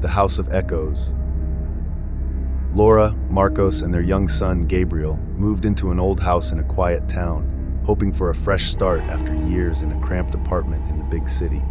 the House of Echoes. Laura, Marcos, and their young son, Gabriel, moved into an old house in a quiet town, hoping for a fresh start after years in a cramped apartment in the big city.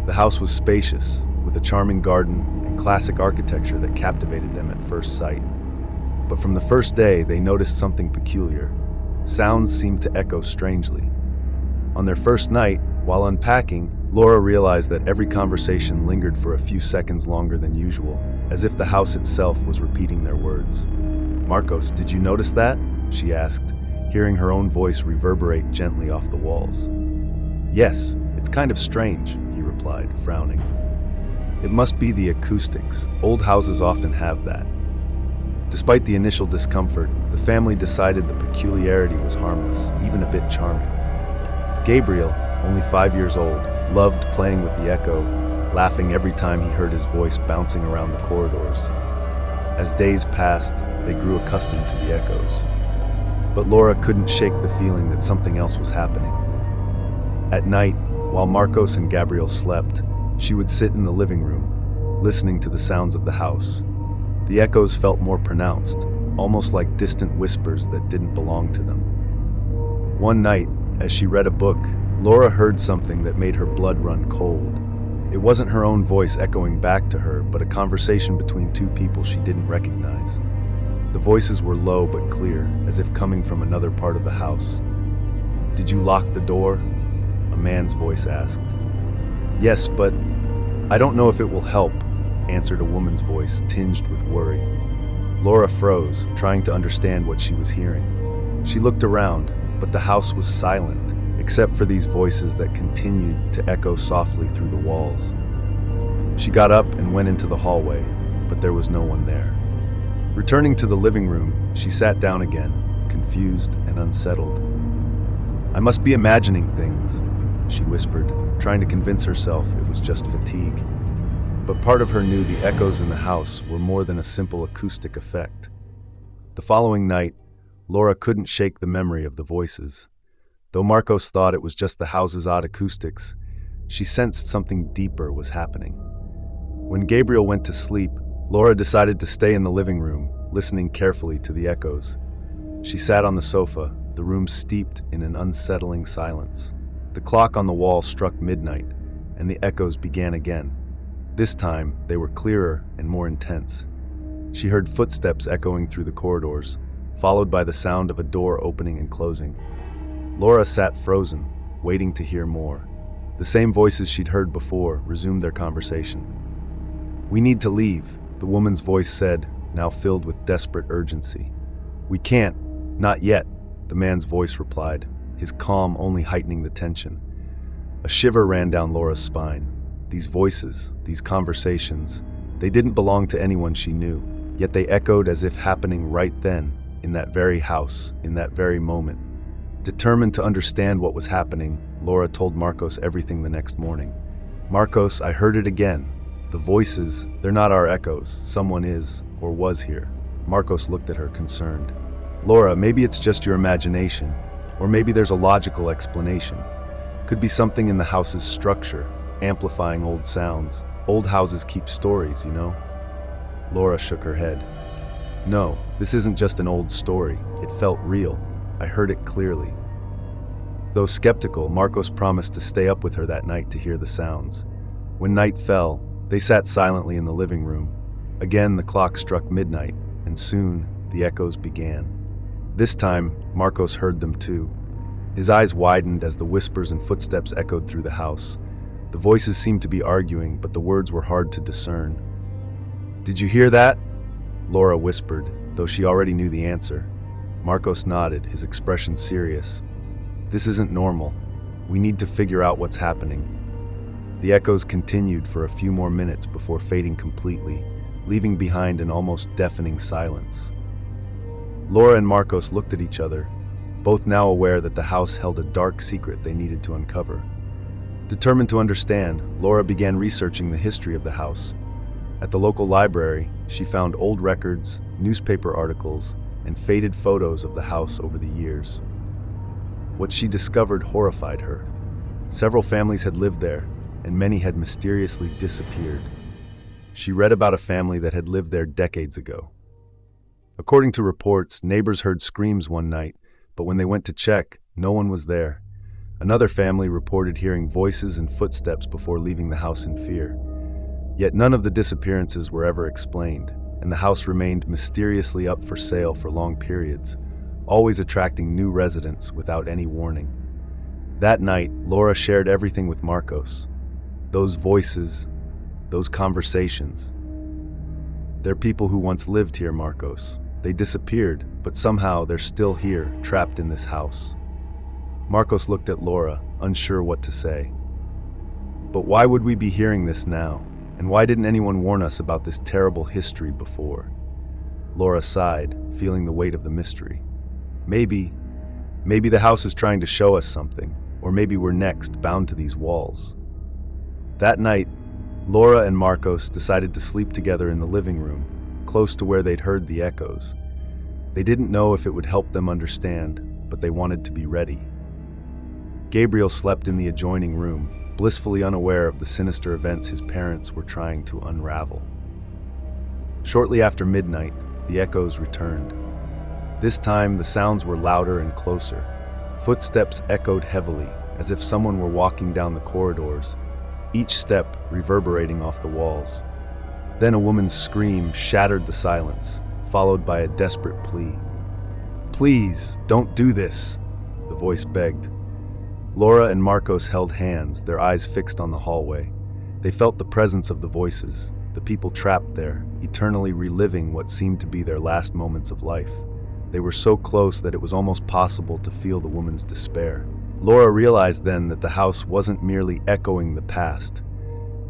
The house was spacious, with a charming garden and classic architecture that captivated them at first sight. But from the first day, they noticed something peculiar. Sounds seemed to echo strangely. On their first night, while unpacking, Laura realized that every conversation lingered for a few seconds longer than usual, as if the house itself was repeating their words. "Marcos, did you notice that?" she asked, hearing her own voice reverberate gently off the walls. "Yes, it's kind of strange," he replied, frowning. "It must be the acoustics. Old houses often have that." Despite the initial discomfort, the family decided the peculiarity was harmless, even a bit charming. Gabriel, only 5 years old, loved playing with the echo, laughing every time he heard his voice bouncing around the corridors. As days passed, they grew accustomed to the echoes. But Laura couldn't shake the feeling that something else was happening. At night, while Marcos and Gabriel slept, she would sit in the living room, listening to the sounds of the house. The echoes felt more pronounced, almost like distant whispers that didn't belong to them. One night, as she read a book, Laura heard something that made her blood run cold. It wasn't her own voice echoing back to her, but a conversation between two people she didn't recognize. The voices were low but clear, as if coming from another part of the house. "Did you lock the door?" a man's voice asked. "Yes, but I don't know if it will help," answered a woman's voice, tinged with worry. Laura froze, trying to understand what she was hearing. She looked around, but the house was silent, except for these voices that continued to echo softly through the walls. She got up and went into the hallway, but there was no one there. Returning to the living room, she sat down again, confused and unsettled. "I must be imagining things," she whispered, trying to convince herself it was just fatigue. But part of her knew the echoes in the house were more than a simple acoustic effect. The following night, Laura couldn't shake the memory of the voices. Though Marcos thought it was just the house's odd acoustics, she sensed something deeper was happening. When Gabriel went to sleep, Laura decided to stay in the living room, listening carefully to the echoes. She sat on the sofa, the room steeped in an unsettling silence. The clock on the wall struck midnight, and the echoes began again. This time, they were clearer and more intense. She heard footsteps echoing through the corridors, followed by the sound of a door opening and closing. Laura sat frozen, waiting to hear more. The same voices she'd heard before resumed their conversation. "We need to leave," the woman's voice said, now filled with desperate urgency. "We can't, not yet," the man's voice replied, his calm only heightening the tension. A shiver ran down Laura's spine. These voices, these conversations, they didn't belong to anyone she knew, yet they echoed as if happening right then, in that very house, in that very moment. Determined to understand what was happening, Laura told Marcos everything the next morning. "Marcos, I heard it again. The voices, they're not our echoes. Someone is, or was here." Marcos looked at her, concerned. "Laura, maybe it's just your imagination, or maybe there's a logical explanation. Could be something in the house's structure, amplifying old sounds. Old houses keep stories, you know?" Laura shook her head. "No, this isn't just an old story. It felt real. I heard it clearly." Though skeptical, Marcos promised to stay up with her that night to hear the sounds. When night fell, they sat silently in the living room. Again, the clock struck midnight, and soon the echoes began. This time, Marcos heard them too. His eyes widened as the whispers and footsteps echoed through the house. The voices seemed to be arguing, but the words were hard to discern. "Did you hear that?" Laura whispered, though she already knew the answer. Marcos nodded, his expression serious. "This isn't normal. We need to figure out what's happening." The echoes continued for a few more minutes before fading completely, leaving behind an almost deafening silence. Laura and Marcos looked at each other, both now aware that the house held a dark secret they needed to uncover. Determined to understand, Laura began researching the history of the house. At the local library, she found old records, newspaper articles, and faded photos of the house over the years. What she discovered horrified her. Several families had lived there, and many had mysteriously disappeared. She read about a family that had lived there decades ago. According to reports, neighbors heard screams one night, but when they went to check, no one was there. Another family reported hearing voices and footsteps before leaving the house in fear. Yet none of the disappearances were ever explained, and the house remained mysteriously up for sale for long periods, always attracting new residents without any warning. That night, Laura shared everything with Marcos. Those voices, those conversations. They're people who once lived here, Marcos. They disappeared, but somehow they're still here, trapped in this house. Marcos looked at Laura, unsure what to say. But why would we be hearing this now? And why didn't anyone warn us about this terrible history before? Laura sighed, feeling the weight of the mystery. Maybe the house is trying to show us something, or maybe we're next, bound to these walls. That night, Laura and Marcos decided to sleep together in the living room, close to where they'd heard the echoes. They didn't know if it would help them understand, but they wanted to be ready. Gabriel slept in the adjoining room, blissfully unaware of the sinister events his parents were trying to unravel. Shortly after midnight, the echoes returned. This time, the sounds were louder and closer. Footsteps echoed heavily, as if someone were walking down the corridors, each step reverberating off the walls. Then a woman's scream shattered the silence, followed by a desperate plea. "Please, don't do this," the voice begged. Laura and Marcos held hands, their eyes fixed on the hallway. They felt the presence of the voices, the people trapped there, eternally reliving what seemed to be their last moments of life. They were so close that it was almost possible to feel the woman's despair. Laura realized then that the house wasn't merely echoing the past.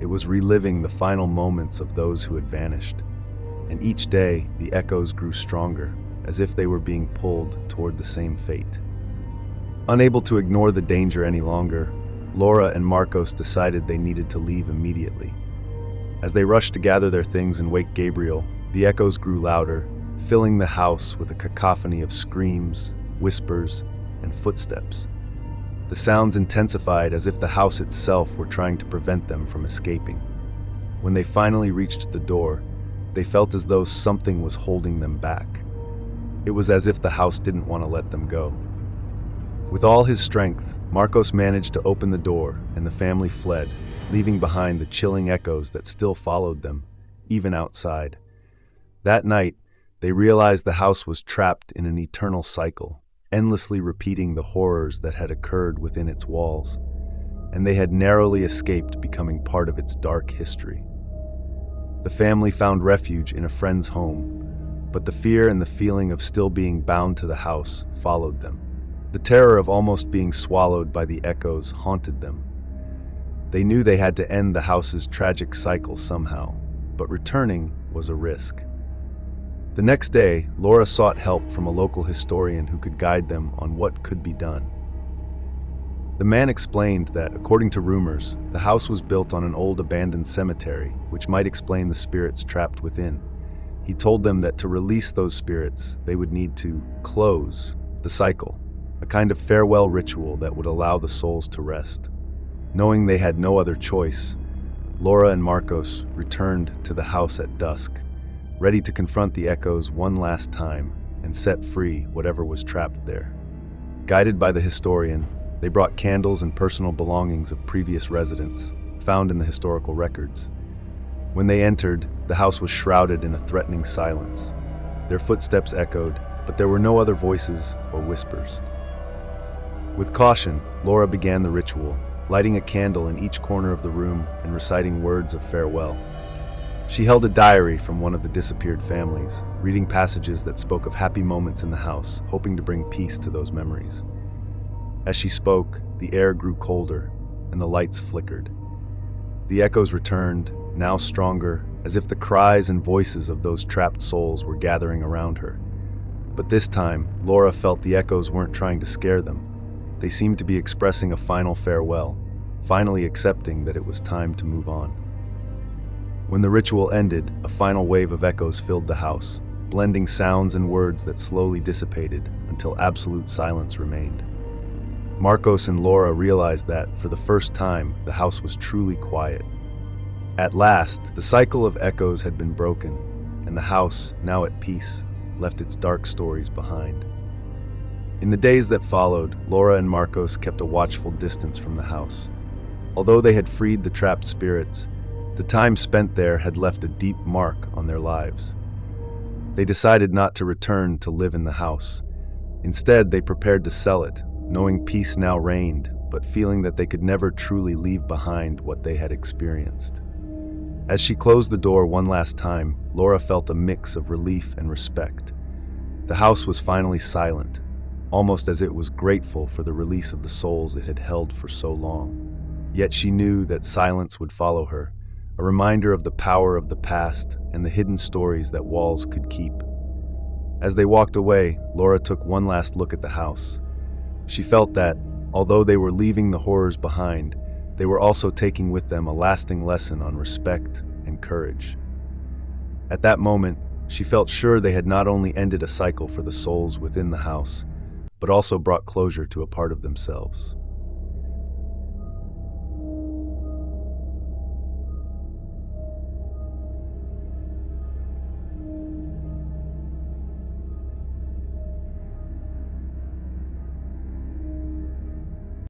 It was reliving the final moments of those who had vanished. And each day, the echoes grew stronger, as if they were being pulled toward the same fate. Unable to ignore the danger any longer, Laura and Marcos decided they needed to leave immediately. As they rushed to gather their things and wake Gabriel, the echoes grew louder, filling the house with a cacophony of screams, whispers, and footsteps. The sounds intensified as if the house itself were trying to prevent them from escaping. When they finally reached the door, they felt as though something was holding them back. It was as if the house didn't want to let them go. With all his strength, Marcos managed to open the door, and the family fled, leaving behind the chilling echoes that still followed them, even outside. That night, they realized the house was trapped in an eternal cycle, endlessly repeating the horrors that had occurred within its walls, and they had narrowly escaped becoming part of its dark history. The family found refuge in a friend's home, but the fear and the feeling of still being bound to the house followed them. The terror of almost being swallowed by the echoes haunted them. They knew they had to end the house's tragic cycle somehow, but returning was a risk. The next day, Laura sought help from a local historian who could guide them on what could be done. The man explained that, according to rumors, the house was built on an old abandoned cemetery, which might explain the spirits trapped within. He told them that to release those spirits, they would need to close the cycle, a kind of farewell ritual that would allow the souls to rest. Knowing they had no other choice, Laura and Marcos returned to the house at dusk, ready to confront the echoes one last time and set free whatever was trapped there. Guided by the historian, they brought candles and personal belongings of previous residents, found in the historical records. When they entered, the house was shrouded in a threatening silence. Their footsteps echoed, but there were no other voices or whispers. With caution, Laura began the ritual, lighting a candle in each corner of the room and reciting words of farewell. She held a diary from one of the disappeared families, reading passages that spoke of happy moments in the house, hoping to bring peace to those memories. As she spoke, the air grew colder, and the lights flickered. The echoes returned, now stronger, as if the cries and voices of those trapped souls were gathering around her. But this time, Laura felt the echoes weren't trying to scare them. They seemed to be expressing a final farewell, finally accepting that it was time to move on. When the ritual ended, a final wave of echoes filled the house, blending sounds and words that slowly dissipated until absolute silence remained. Marcos and Laura realized that, for the first time, the house was truly quiet. At last, the cycle of echoes had been broken, and the house, now at peace, left its dark stories behind. In the days that followed, Laura and Marcos kept a watchful distance from the house. Although they had freed the trapped spirits, the time spent there had left a deep mark on their lives. They decided not to return to live in the house. Instead, they prepared to sell it, knowing peace now reigned, but feeling that they could never truly leave behind what they had experienced. As she closed the door one last time, Laura felt a mix of relief and respect. The house was finally silent, almost as it was grateful for the release of the souls it had held for so long. Yet she knew that silence would follow her, a reminder of the power of the past and the hidden stories that walls could keep. As they walked away, Laura took one last look at the house. She felt that, although they were leaving the horrors behind, they were also taking with them a lasting lesson on respect and courage. At that moment, she felt sure they had not only ended a cycle for the souls within the house, but also brought closure to a part of themselves.